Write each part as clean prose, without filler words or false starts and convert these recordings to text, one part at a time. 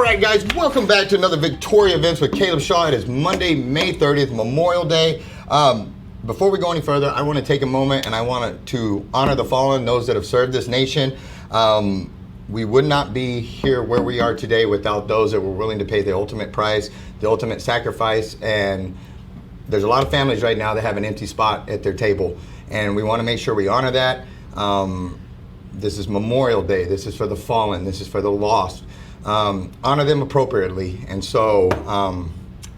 right, guys, welcome back to another Victoria Events with Caleb Shaw. It is Monday, May 30th, Memorial Day. Before we go any further, I want to take a moment and I want to honor the fallen, those that have served this nation. We would not be here where we are today without those that were willing to pay the ultimate price, the ultimate sacrifice, and there's a lot of families right now that have an empty spot at their table, and we want to make sure we honor that. This is Memorial Day. This is for the fallen. This is for the lost. Honor them appropriately. And so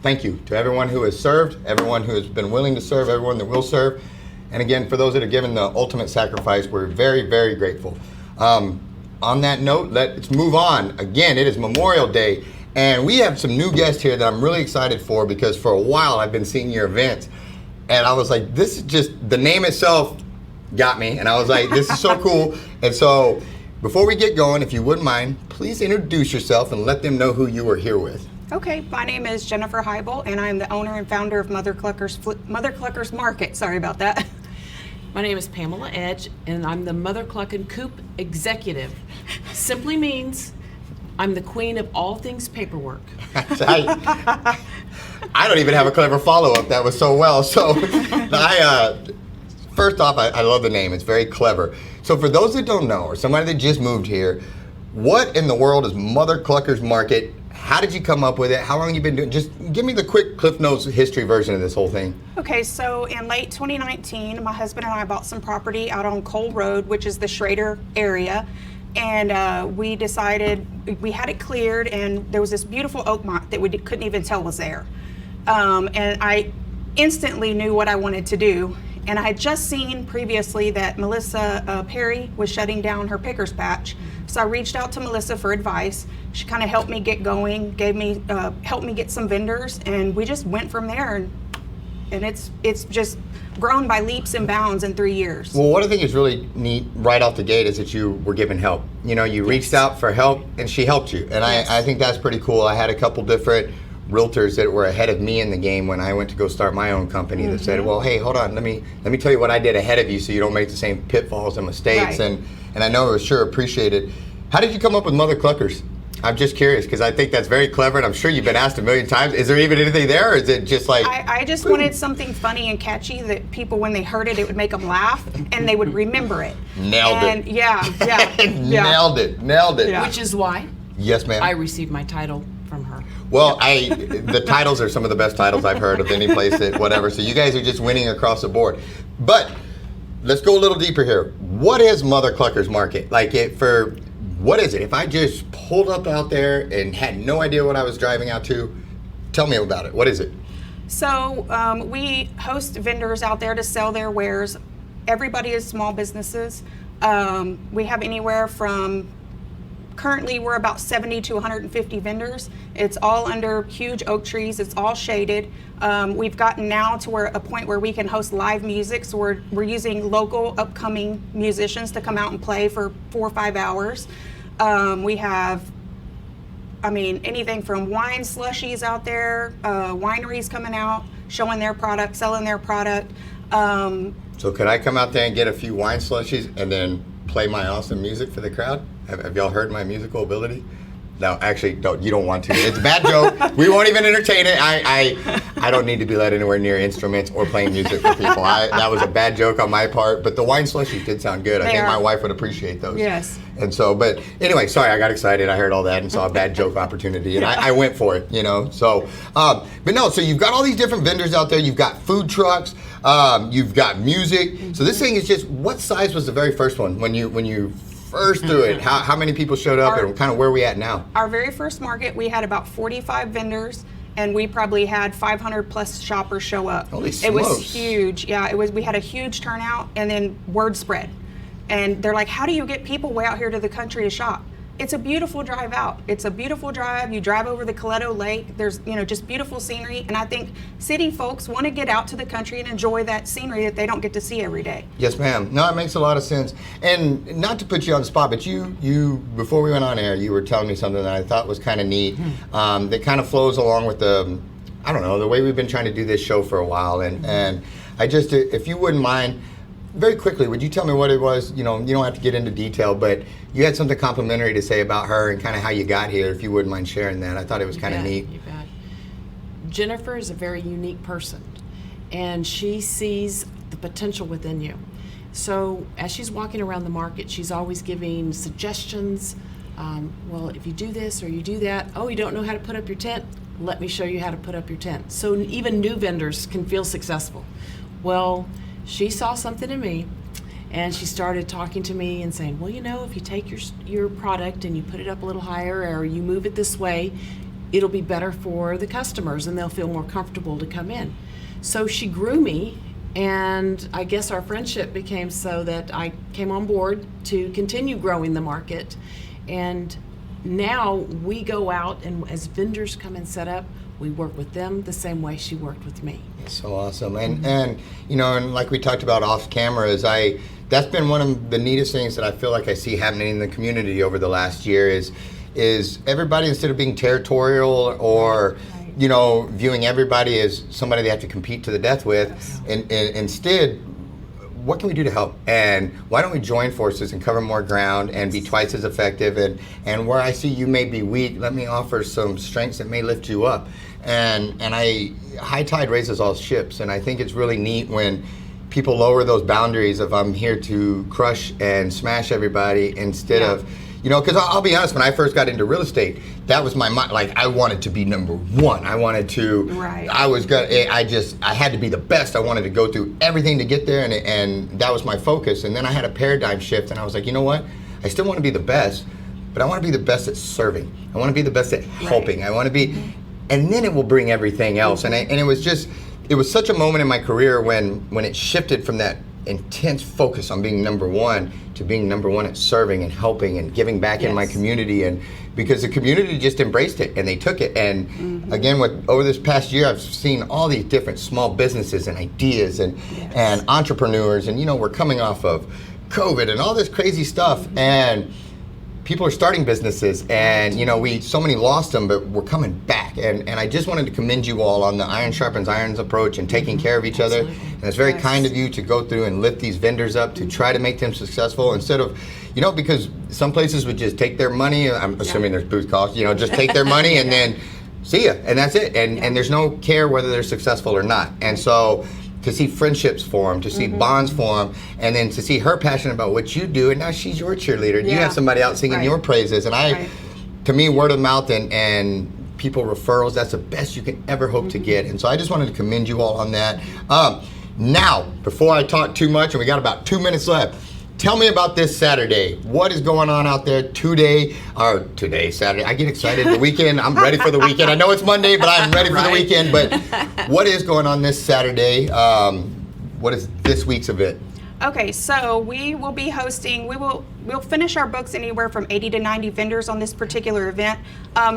thank you to everyone who has served, everyone who has been willing to serve, everyone that will serve. And again, for those that have given the ultimate sacrifice, we're very, very grateful. On that note, let's move on. Again, it is Memorial Day, and we have some new guests here that I'm really excited for because for a while I've been seeing your events, and I was like, this is just, the name itself got me, and I was like, this is so cool. And so before we get going, if you wouldn't mind, please introduce yourself and let them know who you are here with. Okay, my name is Jennifer Heibel, and I'm the owner and founder of Mother Cluckers Market. Sorry about that. My name is Pam Edge, and I'm the Mother Cluckin' Coop Executive. Simply means I'm the queen of all things paperwork. I don't even have a clever follow-up. That was so well. So first off, I love the name. It's very clever. So for those that don't know, or somebody that just moved here, what in the world is Mother Cluckers Market? How did you come up with it? How long have you been doing? Just give me the quick Cliff Notes history version of this whole thing. Okay, so in late 2019, my husband and I bought some property out on Kohl Road, which is the Schrader area. And we decided, we had it cleared, and there was this beautiful oak mont that we couldn't even tell was there. And I instantly knew what I wanted to do. And I had just seen previously that Melissa Perry was shutting down her pickers patch. So I reached out to Melissa for advice. She kind of helped me get going, helped me get some vendors, and we just went from there. And it's just grown by leaps and bounds in 3 years. Well, what I think is really neat right off the gate is that you were given help. You know, you reached out for help, and she helped you. And I think that's pretty cool. I had a couple different realtors that were ahead of me in the game when I went to go start my own company that said, well, hey, hold on, let me tell you what I did ahead of you so you don't make the same pitfalls and mistakes. Right. And I know it was sure appreciated. How did you come up with Mother Cluckers? I'm just curious because I think that's very clever, and I'm sure you've been asked a million times. Is there even anything there, or is it just like... I just wanted something funny and catchy that people, when they heard it, it would make them laugh, and they would remember it. Nailed it. Yeah. Nailed it. Yeah. Which is why Yes, ma'am. I received my title from her. Well, the titles are some of the best titles I've heard of any place that whatever. So you guys are just winning across the board. But let's go a little deeper here. What is Mother Cluckers Market? What is it? If I just pulled up out there and had no idea what I was driving out to, tell me about it. What is it? So we host vendors out there to sell their wares. Everybody is small businesses. We have anywhere from, currently we're about 70 to 150 vendors. It's all under huge oak trees. It's all shaded. We've gotten now to a point where we can host live music. So we're using local upcoming musicians to come out and play for 4 or 5 hours. We have, anything from wine slushies out there, wineries coming out, showing their product, selling their product. So could I come out there and get a few wine slushies and then play my awesome music for the crowd? Have y'all heard my musical ability? No, actually, you don't want to. It's a bad joke. We won't even entertain it. I don't need to be led anywhere near instruments or playing music for people. That was a bad joke on my part, but the wine slushies did sound good. I think my wife would appreciate those. Yes. And so, but anyway, sorry, I got excited. I heard all that and saw a bad joke opportunity, and I went for it, you know. So, but no, so you've got all these different vendors out there. You've got food trucks. You've got music. So this thing is just, what size was the very first one when you first threw it? How many people showed up, and kind of where are we at now? Our very first market, we had about 45 vendors, and we probably had 500 plus shoppers show up. Holy smokes. It was huge. Yeah, we had a huge turnout, and then word spread. And they're like, how do you get people way out here to the country to shop? It's a beautiful drive out. It's a beautiful drive. You drive over the Coletto Lake. There's, just beautiful scenery. And I think city folks want to get out to the country and enjoy that scenery that they don't get to see every day. Yes, ma'am. No, it makes a lot of sense. And not to put you on the spot, but you before we went on air, you were telling me something that I thought was kind of neat. That kind of flows along with the way we've been trying to do this show for a while. And I just, if you wouldn't mind, very quickly, would you tell me what it was? You know, you don't have to get into detail, but you had something complimentary to say about her and kind of how you got here, if you wouldn't mind sharing that. I thought it was kind of neat. You bet. Jennifer is a very unique person, and she sees the potential within you. So as she's walking around the market, she's always giving suggestions. Well, if you do this or you do that, oh, you don't know how to put up your tent? Let me show you how to put up your tent. So even new vendors can feel successful. Well, she saw something in me, and she started talking to me and saying, well, you know, if you take your product and you put it up a little higher or you move it this way, it'll be better for the customers and they'll feel more comfortable to come in. So she grew me, and I guess our friendship became so that I came on board to continue growing the market. And now we go out, and as vendors come and set up, we work with them the same way she worked with me. So awesome. And you know, and like we talked about off camera, that's been one of the neatest things that I feel like I see happening in the community over the last year is everybody, instead of being territorial or you know, viewing everybody as somebody they have to compete to the death with, and instead, what can we do to help? And why don't we join forces and cover more ground and be twice as effective? And where I see you may be weak, let me offer some strengths that may lift you up. And high tide raises all ships. And I think it's really neat when people lower those boundaries of I'm here to crush and smash everybody instead of, you know, because I'll be honest, when I first got into real estate, that was my mind. Like, I wanted to be number one. I wanted to, I had to be the best. I wanted to go through everything to get there, and that was my focus. And then I had a paradigm shift, and I was like, you know what? I still want to be the best, but I want to be the best at serving. I want to be the best at helping. I want to be, and then it will bring everything else. And it was just, it was such a moment in my career when it shifted from that intense focus on being number one to being number one at serving and helping and giving back in my community, and because the community just embraced it and they took it. And again, over this past year, I've seen all these different small businesses and ideas and entrepreneurs, and you know, we're coming off of COVID and all this crazy stuff, and people are starting businesses, and you know, so many lost them, but we're coming back. And I just wanted to commend you all on the iron sharpens irons approach and taking care of each other. And it's very kind of you to go through and lift these vendors up to try to make them successful, instead of, you know, because some places would just take their money. I'm assuming there's booth costs, you know, just take their money and then see ya, and that's it. And there's no care whether they're successful or not. And so to see friendships form, to see bonds form, and then to see her passionate about what you do, and now she's your cheerleader. You have somebody out singing your praises, and to me, word of mouth and people referrals, that's the best you can ever hope to get. And so I just wanted to commend you all on that. Now, before I talk too much, and we got about 2 minutes left, tell me about this Saturday. What is going on out there today, Saturday? I get excited. The weekend, I'm ready for the weekend. I know it's Monday, but I'm ready for the weekend. But what is going on this Saturday? What is this week's event? Okay, so we will be hosting, we'll finish our books anywhere from 80 to 90 vendors on this particular event.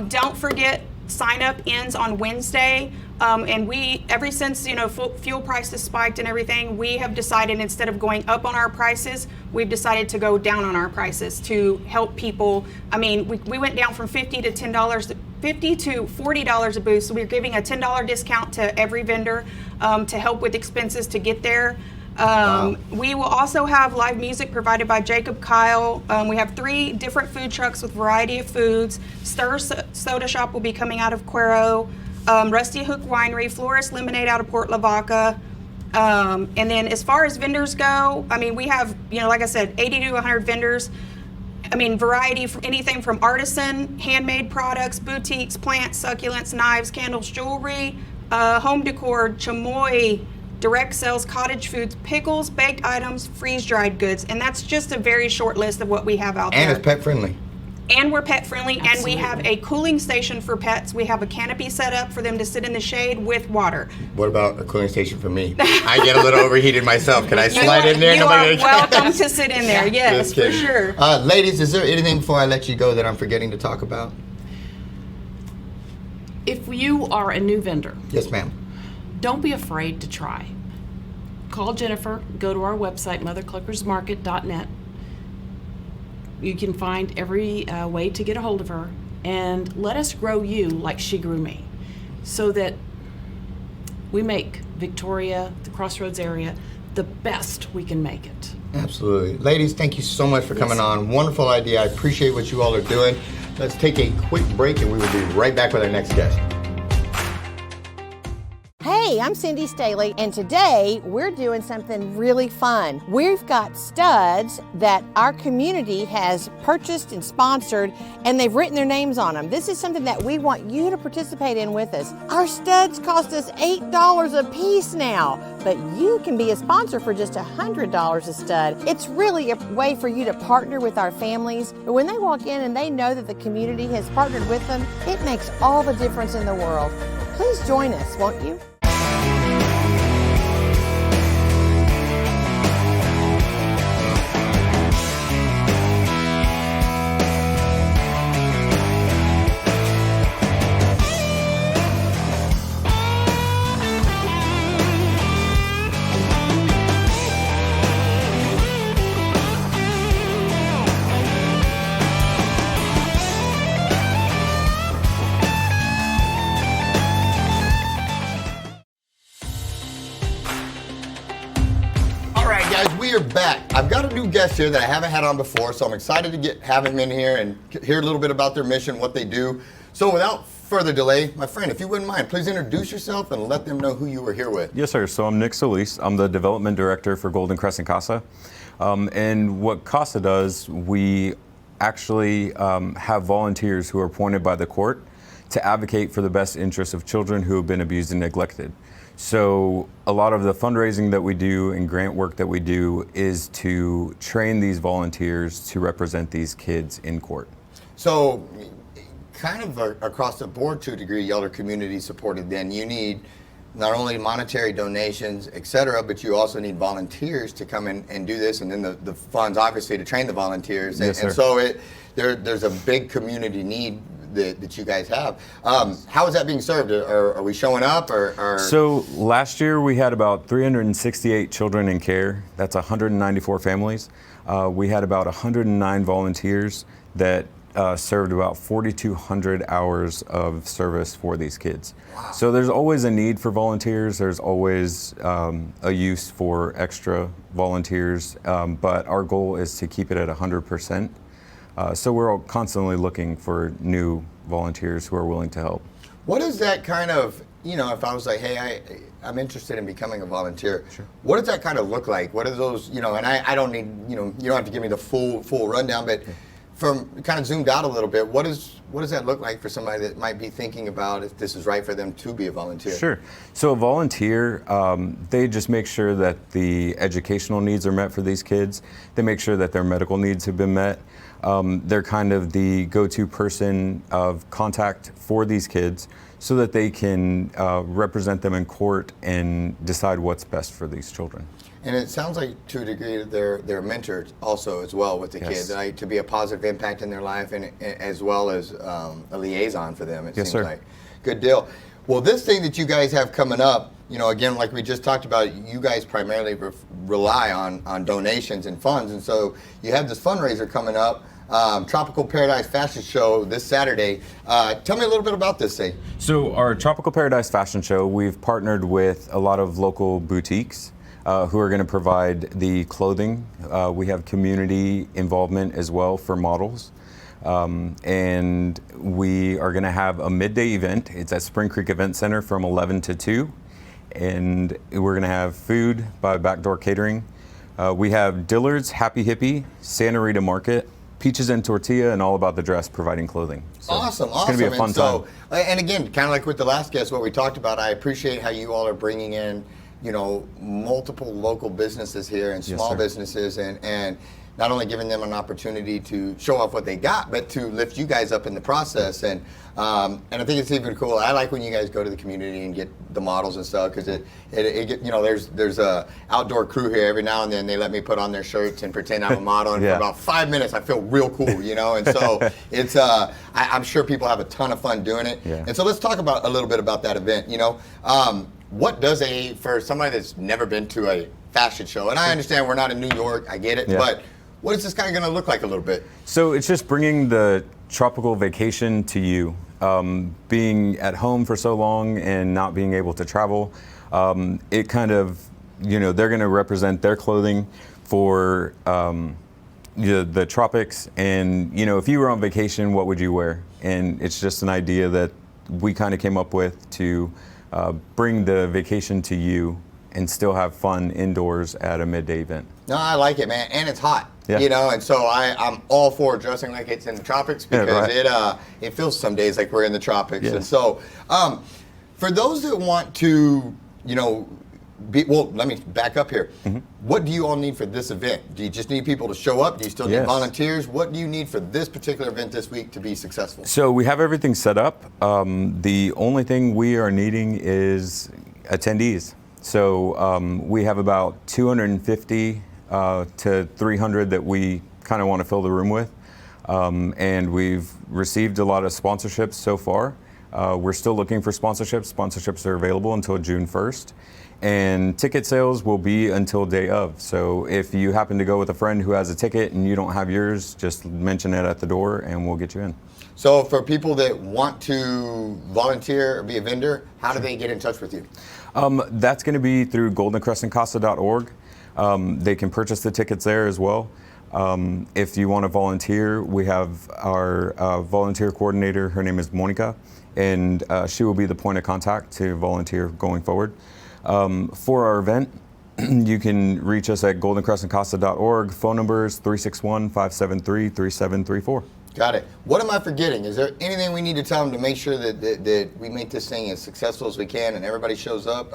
Don't forget, sign up ends on Wednesday. And ever since, you know, fuel prices spiked and everything, we have decided, instead of going up on our prices, we've decided to go down on our prices to help people. I mean, we went down from $50 to $40 a booth. So we're giving a $10 discount to every vendor to help with expenses to get there. We will also have live music provided by Jacob Kyle. We have 3 different food trucks with variety of foods. Stir Soda Shop will be coming out of Cuero. Rusty Hook Winery, Florist Lemonade out of Port Lavaca. And then as far as vendors go, I mean, we have, you know, like I said, 80 to 100 vendors. I mean, variety from anything from artisan, handmade products, boutiques, plants, succulents, knives, candles, jewelry, home decor, chamoy, direct sales, cottage foods, pickles, baked items, freeze-dried goods. And that's just a very short list of what we have out there. And it's pet friendly. And we're pet friendly, and we have a cooling station for pets. We have a canopy set up for them to sit in the shade with water. What about a cooling station for me? I get a little overheated myself. Can I slide in there? You are welcome to sit in there, yes, for sure. Ladies, is there anything before I let you go that I'm forgetting to talk about? If you are a new vendor, yes, ma'am, don't be afraid to try. Call Jennifer, go to our website, mothercluckersmarket.net. You can find every way to get a hold of her, and let us grow you like she grew me, so that we make Victoria, the Crossroads area, the best we can make it. Absolutely. Ladies, thank you so much for coming on. Wonderful idea. I appreciate what you all are doing. Let's take a quick break and we will be right back with our next guest. Hey, I'm Cindy Staley, and today we're doing something really fun. We've got studs that our community has purchased and sponsored, and they've written their names on them. This is something that we want you to participate in with us. Our studs cost us $8 a piece now, but you can be a sponsor for just $100 a stud. It's really a way for you to partner with our families. But when they walk in and they know that the community has partnered with them, it makes all the difference in the world. Please join us, won't you? We are back. I've got a new guest here that I haven't had on before, so I'm excited to have him in here and hear a little bit about their mission, what they do. So without further delay, my friend, if you wouldn't mind, please introduce yourself and let them know who you were here with. Yes, sir. So I'm Nic Solis. I'm the development director for Crescent Casa. And what Casa does, we actually have volunteers who are appointed by the court to advocate for the best interests of children who have been abused and neglected. So a lot of the fundraising that we do and grant work that we do is to train these volunteers to represent these kids in court. So kind of across the board to a degree, y'all are community supported then. You need not only monetary donations, et cetera, but you also need volunteers to come in and do this, and then the funds obviously to train the volunteers. Yes, sir. And so there's a big community need that you guys have. How is that being served? Are we showing up? Or So last year we had about 368 children in care. That's 194 families. We had about 109 volunteers that served about 4,200 hours of service for these kids. Wow. So there's always a need for volunteers. There's always a use for extra volunteers, but our goal is to keep it at 100%. So we're all constantly looking for new volunteers who are willing to help. What is that kind of, if I was like, hey, I'm interested in becoming a volunteer, sure. What does that kind of look like? What are those, and I don't need, you don't have to give me the full rundown, but from kind of zoomed out a little bit, what does that look like for somebody that might be thinking about if this is right for them to be a volunteer? Sure. So a volunteer, they just make sure that the educational needs are met for these kids. They make sure that their medical needs have been met. They're kind of the go-to person of contact for these kids so that they can represent them in court and decide what's best for these children. And it sounds like to a degree that they're mentors also as well with the Yes. kids, to be a positive impact in their life and as well as a liaison for them, it Yes, seems sir. like. Good deal. Well, this thing that you guys have coming up, again, like we just talked about, you guys primarily rely on donations and funds. And so you have this fundraiser coming up, Tropical Paradise Fashion Show this Saturday. Tell me a little bit about this thing. So our Tropical Paradise Fashion Show, we've partnered with a lot of local boutiques who are going to provide the clothing. We have community involvement as well for models. And we are going to have a midday event. It's at Spring Creek Event Center from 11 to 2. And we're going to have food by Backdoor Catering. We have Dillard's, Happy Hippie, Santa Rita Market, Peaches and Tortilla, and All About the Dress providing clothing. So Awesome. It's going to be a fun time. And again, kind of like with the last guest, what we talked about, I appreciate how you all are bringing in, multiple local businesses here and Yes, small sir. businesses and not only giving them an opportunity to show off what they got, but to lift you guys up in the process. And I think it's even cool. I like when you guys go to the community and get the models and stuff because there's a outdoor crew here. Every now and then they let me put on their shirts and pretend I'm a model, and Yeah. for about 5 minutes I feel real cool, And so it's I'm sure people have a ton of fun doing it. Yeah. And so let's talk a little bit about that event. What does for somebody that's never been to a fashion show, and I understand we're not in New York, I get it, Yeah. but what is this kind of going to look like a little bit? So it's just bringing the tropical vacation to you. Being at home for so long and not being able to travel, it kind of they're going to represent their clothing for the tropics. And if you were on vacation, what would you wear? And it's just an idea that we kind of came up with to bring the vacation to you and still have fun indoors at a midday event. No, I like it, man, and it's hot. Yeah. And so I'm all for dressing like it's in the tropics because it feels some days like we're in the tropics. Yeah. And so, for those that want to, let me back up here. Mm-hmm. What do you all need for this event? Do you just need people to show up? Do you still need Yes. volunteers? What do you need for this particular event this week to be successful? So we have everything set up. The only thing we are needing is attendees. So we have about 250 to 300 that we kind of want to fill the room with. And we've received a lot of sponsorships so far. We're still looking for sponsorships. Sponsorships are available until June 1st. And ticket sales will be until day of. So if you happen to go with a friend who has a ticket and you don't have yours, just mention it at the door and we'll get you in. So for people that want to volunteer or be a vendor, how do they get in touch with you? That's going to be through goldencrescentcasa.org. They can purchase the tickets there as well. If you want to volunteer, we have our volunteer coordinator. Her name is Monica, and she will be the point of contact to volunteer going forward. For our event, you can reach us at goldencrescentcasa.org. Phone number is 361-573-3734. Got it. What am I forgetting? Is there anything we need to tell them to make sure that we make this thing as successful as we can and everybody shows up?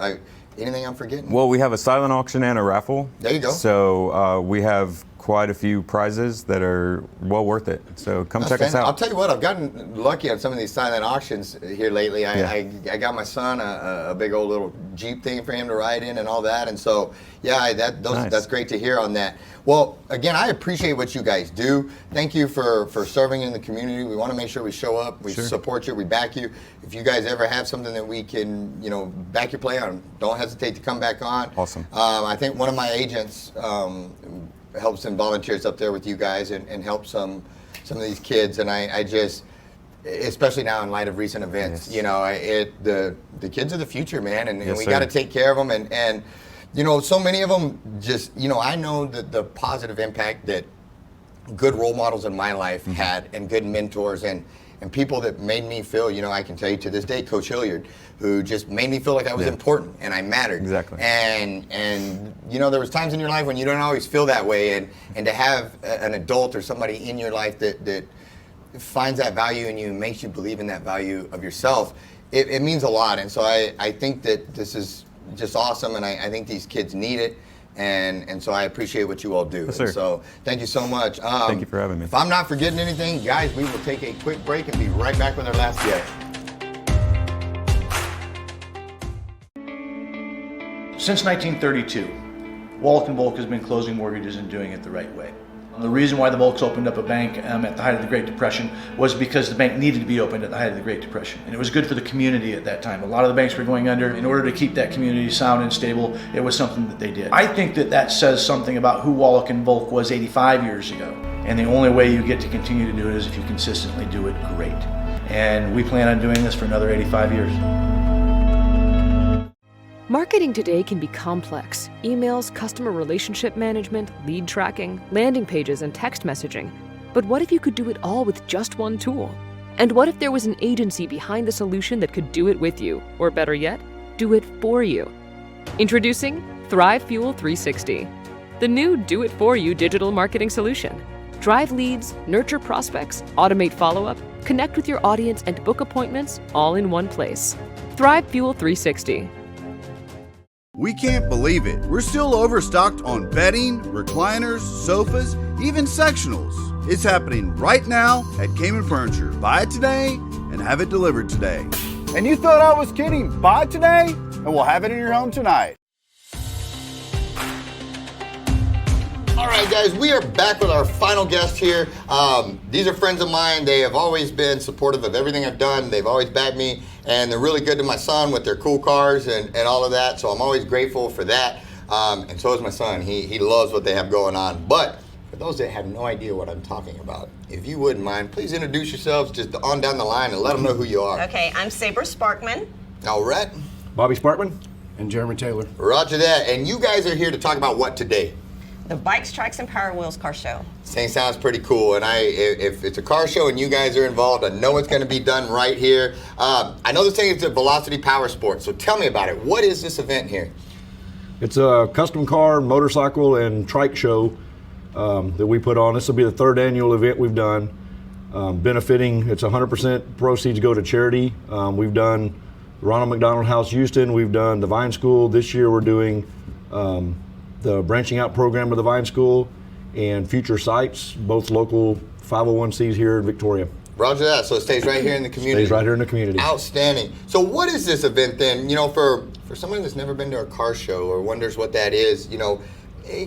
Anything I'm forgetting? Well, we have a silent auction and a raffle. There you go. So we have quite a few prizes that are well worth it. So come check us out. I'll tell you what, I've gotten lucky on some of these silent auctions here lately. I got my son a big old little Jeep thing for him to ride in and all that. And so, Nice. that's great to hear on that. Well, again, I appreciate what you guys do. Thank you for serving in the community. We want to make sure we show up, we support you, we back you. If you guys ever have something that we can, back your play on, don't hesitate to come back on. Awesome. I think one of my agents helps and volunteers up there with you guys and helps some of these kids. And I just, especially now in light of recent events, Yes. the kids are the future, man, and Yes, we sir. got to take care of them. And so many of them just, I know that the positive impact that good role models in my life had, and good mentors and people that made me feel, I can tell you to this day, Coach Hilliard, who just made me feel like I was important and I mattered. Exactly. And there was times in your life when you don't always feel that way, and to have an adult or somebody in your life that finds that value in you and makes you believe in that value of yourself, it means a lot. And so I think that this is just awesome, and I think these kids need it. And so I appreciate what you all do. Yes, sir. And so thank you so much. Thank you for having me. If I'm not forgetting anything, guys, we will take a quick break and be right back with our last guest. Since 1932, Wallach & Volk has been closing mortgages and doing it the right way. The reason why the Volks opened up a bank at the height of the Great Depression was because the bank needed to be opened at the height of the Great Depression. And it was good for the community at that time. A lot of the banks were going under. In order to keep that community sound and stable, it was something that they did. I think that says something about who Wallach & Volk was 85 years ago. And the only way you get to continue to do it is if you consistently do it great. And we plan on doing this for another 85 years. Marketing today can be complex. Emails, customer relationship management, lead tracking, landing pages, and text messaging. But what if you could do it all with just one tool? And what if there was an agency behind the solution that could do it with you? Or better yet, do it for you? Introducing Thrive Fuel 360, the new do-it-for-you digital marketing solution. Drive leads, nurture prospects, automate follow-up, connect with your audience, and book appointments all in one place. Thrive Fuel 360. We can't believe it. We're still overstocked on bedding, recliners, sofas, even sectionals. It's happening right now at Cayman Furniture. Buy it today and have it delivered today. And you thought I was kidding. Buy it today and we'll have it in your home tonight. All right, guys, we are back with our final guest here. These are friends of mine. They have always been supportive of everything I've done. They've always backed me, and they're really good to my son with their cool cars and all of that, so I'm always grateful for that. And so is my son. He loves what they have going on. But for those that have no idea what I'm talking about, if you wouldn't mind, please introduce yourselves just on down the line and let them know who you are. Okay, I'm Sabre Sparkman. All right. Bobby Sparkman. And Jeremy Taylor. Roger that. And you guys are here to talk about what today? The Bikes, Trikes, and Power Wheels car show. Sounds pretty cool. And if it's a car show and you guys are involved, I know it's going to be done right here. I know this thing is a Velocity Powersports, so tell me about it. What is this event here? It's a custom car, motorcycle, and trike show that we put on. This will be the 3rd annual event we've done. Benefiting, it's 100% proceeds go to charity. We've done Ronald McDonald House Houston, we've done the Vine School. This year we're doing the branching out program of the Vine School and Future Sites, both local 501c here in Victoria. Roger that. So it stays right here in the community. Stays right here in the community. Outstanding. So what is this event then? You know, for someone that's never been to a car show or wonders what that is, you know,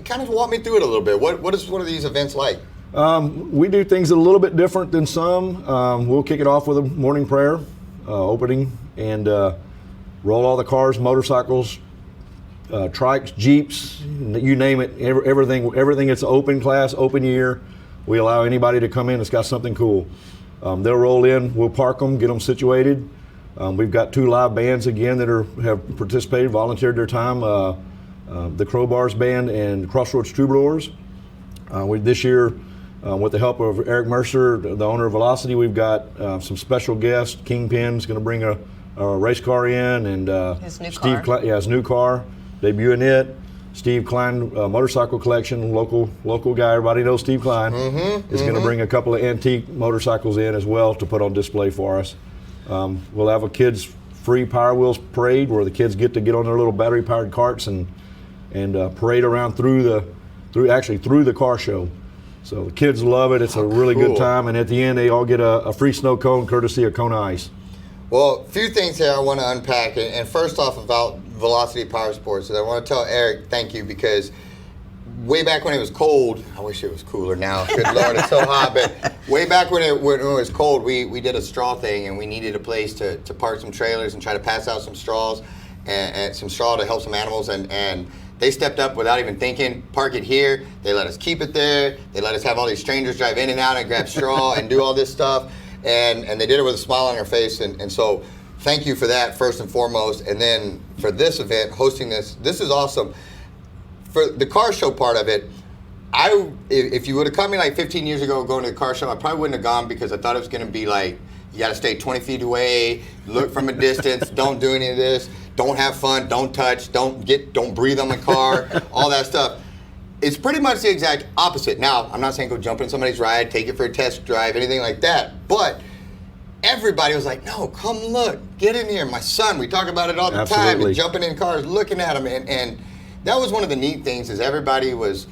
kind of walk me through it a little bit. What is one of these events like? We do things a little bit different than some. We'll kick it off with a morning prayer, opening, and roll all the cars, motorcycles, trikes, Jeeps, you name it, everything that's open class, open year. We allow anybody to come in that's got something cool. They'll roll in, we'll park them, get them situated. We've got 2 live bands again that have participated, volunteered their time, the Crowbars Band and Crossroads Troubadours. This year, with the help of Eric Mercer, the owner of Velocity, we've got some special guests. Kingpin's going to bring a race car in, and his new Steve car. His new car, debuting it. Steve Klein Motorcycle Collection, local guy. Everybody knows Steve Klein. Is going to bring a couple of antique motorcycles in as well to put on display for us. We'll have a kids free Power Wheels parade where the kids get on their little battery powered carts and parade around through the car show. So the kids love it. It's a really good time, and at the end they all get a free snow cone courtesy of Kona Ice. Well, a few things here I want to unpack, and first off about Velocity Powersports, and I want to tell Eric thank you, because way back when it was cold, I wish it was cooler now. Good Lord, it's so hot. But way back when it was cold, we did a straw thing, and we needed a place to park some trailers and try to pass out some straws and some straw to help some animals, and they stepped up without even thinking, park it here. They let us keep it there. They let us have all these strangers drive in and out and grab straw and do all this stuff. And they did it with a smile on their face. And so thank you for that, first and foremost. And then for this event, hosting this is awesome. For the car show part of it, if you would have caught me like 15 years ago going to the car show, I probably wouldn't have gone, because I thought it was going to be like, you got to stay 20 feet away, look from a distance, don't do any of this, don't have fun, don't touch, don't breathe on the car, all that stuff. It's pretty much the exact opposite. Now, I'm not saying go jump in somebody's ride, take it for a test drive, anything like that, but everybody was like, no, come look, get in here. My son, we talk about it all the time, and jumping in cars, looking at them, and that was one of the neat things, is everybody was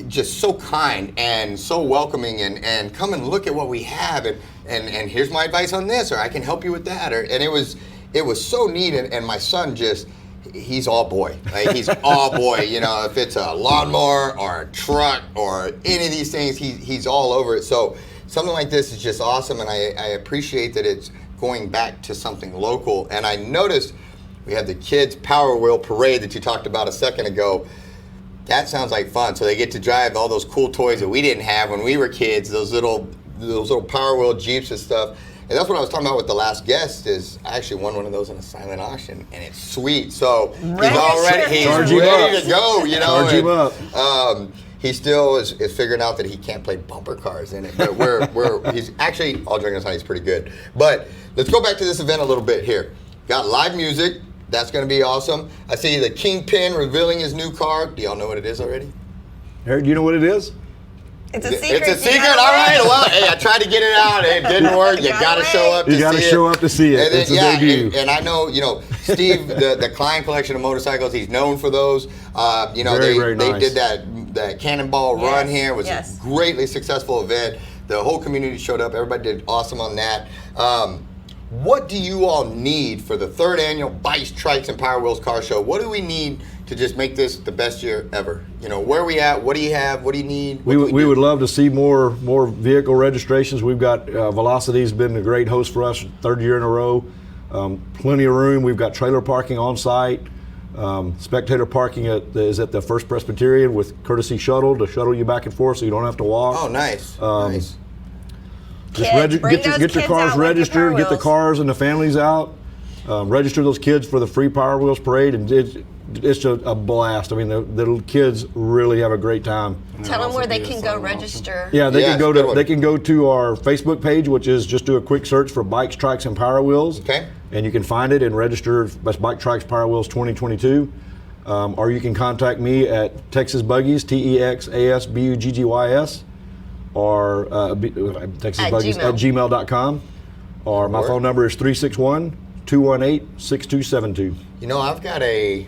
just so kind and so welcoming, and come and look at what we have, and here's my advice on this, or I can help you with that, and it was so neat, and my son he's all boy. Like, he's all boy. You know, if it's a lawnmower or a truck or any of these things, he's all over it. So something like this is just awesome, and I appreciate that it's going back to something local. And I noticed we have the kids Power Wheel Parade that you talked about a second ago. That sounds like fun. So they get to drive all those cool toys that we didn't have when we were kids, those little Power Wheel Jeeps and stuff. And that's what I was talking about with the last guest, is I actually won one of those in a silent auction, and it's sweet. So he's ready to go, you know. Charge him up. He still is figuring out that he can't play bumper cars in it. But he's actually, all joking aside, he's pretty good. But let's go back to this event a little bit here. Got live music. That's going to be awesome. I see the Kingpin revealing his new car. Do y'all know what it is already? Eric, do you know what it is? It's a secret. It's a secret? All right. Well, hey, I tried to get it out. It didn't work. You got to show up to see it. You got to show up to see it. It's a debut. And I know, you know, Steve, the Klein collection of motorcycles, he's known for those. You know, very they nice. did that Cannonball run here. It was a greatly successful event. The whole community showed up. Everybody did awesome on that. What do you all need for the 3rd annual Bikes, Trikes, and Power Wheels car show? What do we need to just make this the best year ever? You know, where are we at? What do you have? What do you need? We would love to see more vehicle registrations. We've got Velocity's been a great host for us, 3rd year in a row. Plenty of room. We've got trailer parking on site. Spectator parking is at the First Presbyterian with courtesy shuttle to shuttle you back and forth so you don't have to walk. Oh, nice. Nice. Just get your cars registered, get the cars and the families out. Register those kids for the free Power Wheels parade, and it's a blast. I mean, the little kids really have a great time. Tell them where they can go register. Yeah, they can go to our Facebook page, which is just do a quick search for Bikes, Trikes, and Power Wheels. Okay. And you can find it and register. That's Bike, Trikes, Power Wheels 2022. Or you can contact me at Texas Buggies, TEXASBUGGYS, or Texas Buggies at gmail.com. Or my phone number is 361-218-6272. You know, I've got a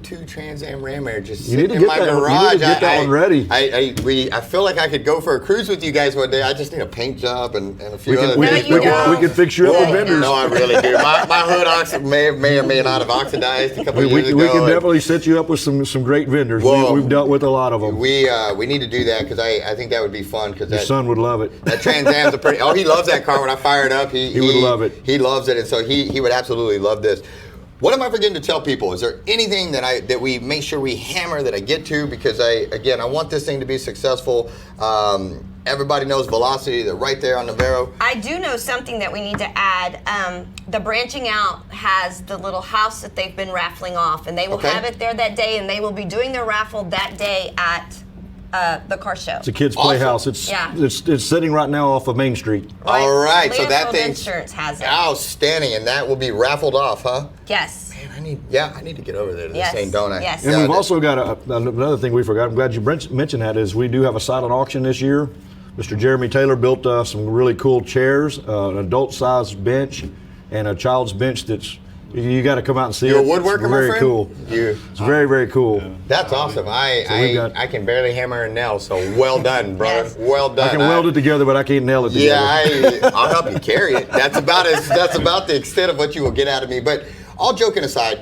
02 Trans Am Ram Air just You need sitting to in get my that one. garage. You need to get that one ready. I feel like I could go for a cruise with you guys one day. I just need a paint job and a few other things. We can fix you up with vendors. No, I really do. My hood may or may not have oxidized a couple years ago. We can definitely set you up with some great vendors. We've dealt with a lot of them. We need to do that because I think that would be fun. Because your son would love it. That Trans Am's a pretty. Oh, he loves that car. When I fire it up, he would love it. He loves it, and so he would absolutely love this. What am I forgetting to tell people? Is there anything that we make sure we hammer that I get to? Because I want this thing to be successful. Everybody knows Velocity. They're right there on Navarro. I do know something that we need to add. The Branching Out has the little house that they've been raffling off, and they will have it there that day, and they will be doing their raffle that day at the car show. It's a kids' playhouse. It's sitting right now off of Main Street. Right. All right, so that Leopold thing Insurance has it. Outstanding, and that will be raffled off, huh? Yes. Man, I need to get over there to Yes. this thing, don't I? Yes. And we've also got another thing we forgot. I'm glad you mentioned that. Is we do have a silent auction this year. Mr. Jeremy Taylor built some really cool chairs, an adult-sized bench, and a child's bench that's. You got to come out and see it. You're a woodworker, it's my very friend? cool. It's very, very cool. Yeah. That's awesome. I can barely hammer a nail, so well done, brother. Yes. Well done. I can weld it together, but I can't nail it together. Yeah, I'll help you carry it. That's about the extent of what you will get out of me. But all joking aside,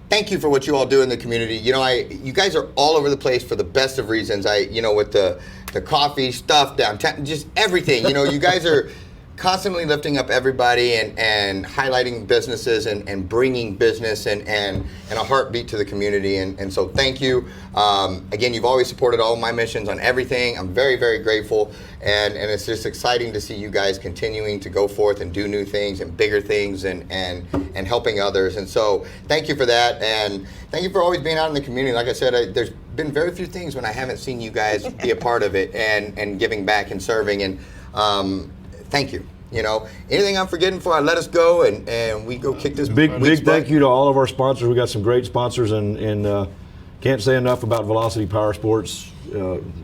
thank you for what you all do in the community. You know, you guys are all over the place for the best of reasons. With the coffee stuff downtown, just everything. You know, you guys are constantly lifting up everybody and highlighting businesses and bringing business and a heartbeat to the community. And so thank you. Again, you've always supported all of my missions on everything. I'm very, very grateful. And it's just exciting to see you guys continuing to go forth and do new things and bigger things and helping others. And so thank you for that. And thank you for always being out in the community. Like I said, there's been very few things when I haven't seen you guys be a part of it and giving back and serving. And thank you. You know, anything I'm forgetting before I let us go and we go kick this big thank you to all of our sponsors. We got some great sponsors and can't say enough about Velocity Powersports.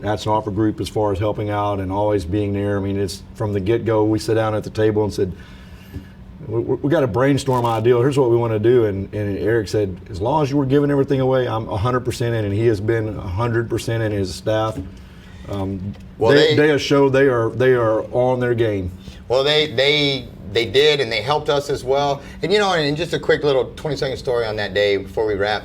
That's an offer group as far as helping out and always being there. I mean, it's from the get-go. We sit down at the table and said, we got a brainstorm idea. Here's what we want to do. And Eric said, as long as you were giving everything away, I'm 100% in. And he has been 100% in, his staff. They have showed they are on their game. Well, they did, and they helped us as well. And you know, and just a quick little 20-second story on that day before we wrap.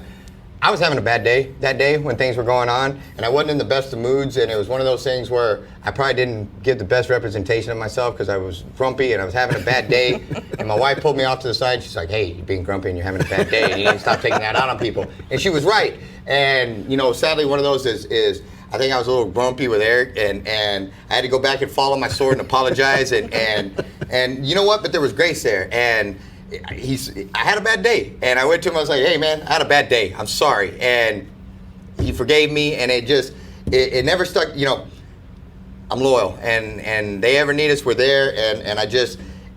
I was having a bad day that day when things were going on, and I wasn't in the best of moods, and it was one of those things where I probably didn't give the best representation of myself because I was grumpy and I was having a bad day. And my wife pulled me off to the side. She's like, "Hey, you're being grumpy and you're having a bad day, and you need to stop taking that out on people." And she was right. And you know, sadly, one of those is I think I was a little grumpy with Eric, and I had to go back and follow my sword and apologize, and you know what? But there was grace there, and I had a bad day, and I went to him. I was like, "Hey, man, I had a bad day. I'm sorry," and he forgave me, and it never stuck. You know, I'm loyal, and they ever need us, we're there, and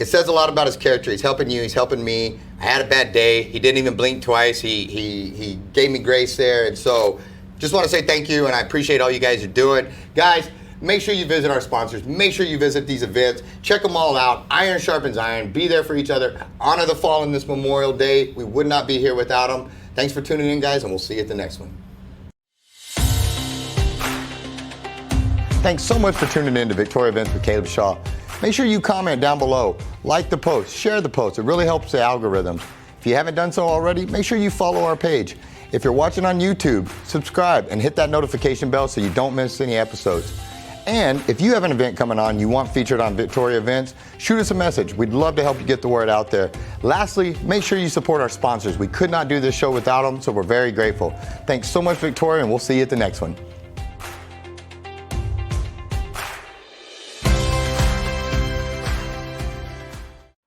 it says a lot about his character. He's helping you. He's helping me. I had a bad day. He didn't even blink twice. He gave me grace there, and so. Just want to say thank you, and I appreciate all you guys are doing. Guys, make sure you visit our sponsors. Make sure you visit these events. Check them all out. Iron sharpens iron. Be there for each other. Honor the fallen this Memorial Day. We would not be here without them. Thanks for tuning in, guys, and we'll see you at the next one. Thanks so much for tuning in to Victoria Events with Caleb Shaw. Make sure you comment down below, like the post, share the post. It really helps the algorithms. If you haven't done so already, make sure you follow our page. If you're watching on YouTube, subscribe and hit that notification bell so you don't miss any episodes. And if you have an event coming on you want featured on Victoria Events, shoot us a message. We'd love to help you get the word out there. Lastly, make sure you support our sponsors. We could not do this show without them, so we're very grateful. Thanks so much, Victoria, and we'll see you at the next one.